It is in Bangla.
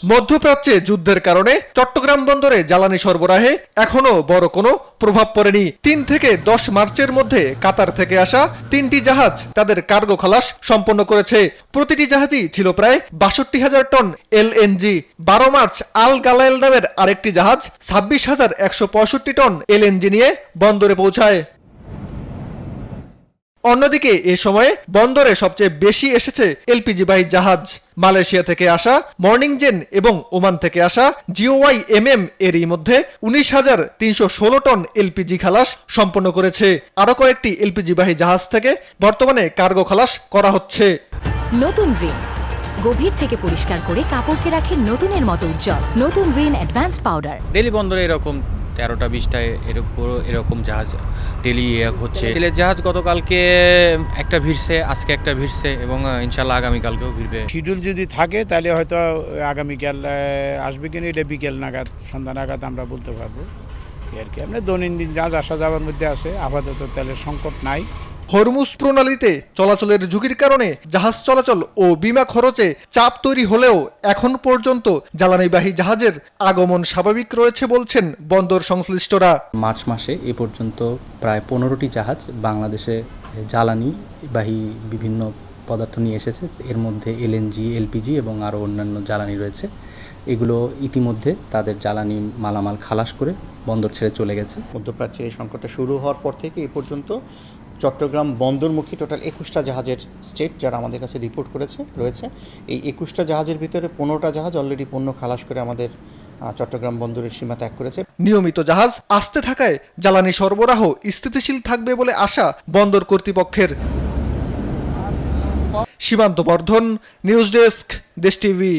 মধ্যপ্রাচ্যে যুদ্ধের কারণে চট্টগ্রাম বন্দরে জ্বালানি সরবরাহে এখনো বড় কোনো প্রভাব পড়েনি। ৩ থেকে ১০ মার্চের মধ্যে কাতার থেকে আসা ৩টি জাহাজ তাদের কার্গো খালাস সম্পন্ন করেছে। প্রতিটি জাহাজই ছিল প্রায় ৬২,০০০ টন এলএনজি। ১২ মার্চ আল গালায়েল নামের আরেকটি জাহাজ ২৬,১৬৫ টন এলএনজি নিয়ে বন্দরে পৌঁছায়। অন্যদিকে এ সময়ে বন্দরে সবচেয়ে বেশি এসেছে এলপিজিবাহী জাহাজ। মালয়েশিয়া থেকে আসা মর্নিং জেন এবং ওমান থেকে আসা জিওওয়াই এরই মধ্যে ১৯,৩১৬ টন এলপিজি খালাস সম্পন্ন করেছে। আরও কয়েকটি এলপিজিবাহী জাহাজ থেকে বর্তমানে কার্গো খালাস করা হচ্ছে। নতুন রিন গভীর থেকে পরিষ্কার করে কাপড়কে রাখে নতুনের মতো উজ্জ্বল। নতুন রিন অ্যাডভান্স পাউডার। ডেলি বন্দরে এরকম ১৩টা ২০টা এরকম জাহাজ ডেলি হচ্ছে। তেলের জাহাজ গতকালকে একটা ভিড়ছে, আজকে একটা ভিড়ছে এবং ইনশাল্লাহ আগামীকালকেও ভিড়বে। শিডিউল যদি থাকে তাহলে হয়তো আগামীকাল আসবে কিনা এটা বিকেল নাগাদ সন্ধ্যা নাগাদ আমরা বলতে পারবো। আর কি আমরা দৈনন্দিন জাহাজ আসা যাওয়ার মধ্যে আছে, আপাতত তেলের সংকট নাই। হরমুজ প্রণালীতে চলাচলের ঝুঁকির কারণে জাহাজ চলাচল ও বিমা খরচে চাপ তৈরি হলেও এখন পর্যন্ত জ্বালানিবাহী জাহাজের আগমন স্বাভাবিক রয়েছে বলছেন বন্দর সংশ্লিষ্টরা। মার্চ মাসে এ পর্যন্ত প্রায় ১৫টি জাহাজ বাংলাদেশে জ্বালানিবাহী বিভিন্ন পদার্থ নিয়ে এসেছে। এর মধ্যে এলএনজি, এলপিজি এবং আরও অন্যান্য জ্বালানি রয়েছে। এগুলো ইতিমধ্যে তাদের জ্বালানি মালামাল খালাস করে বন্দর ছেড়ে চলে গেছে। মধ্যপ্রাচ্যের এই সংকটটা শুরু হওয়ার পর থেকে এ পর্যন্ত চট্টগ্রাম বন্দরমুখী টোটাল ২১টা জাহাজের স্টেট যারা আমাদের কাছে রিপোর্ট রয়েছে। এই ২১টা জাহাজের ভিতরে ১৫টা জাহাজ অলরেডি পণ্য খালাস করে আমাদের চট্টগ্রাম বন্দরের সীমা ত্যাগ করেছে। নিয়মিত জাহাজ আসতে থাকায় জ্বালানি সরবরাহ স্থিতিশীল থাকবে বলে আশা বন্দর কর্তৃপক্ষের। সীমান্ত বর্ধন, নিউজ ডেস্ক, দেশ টিভি।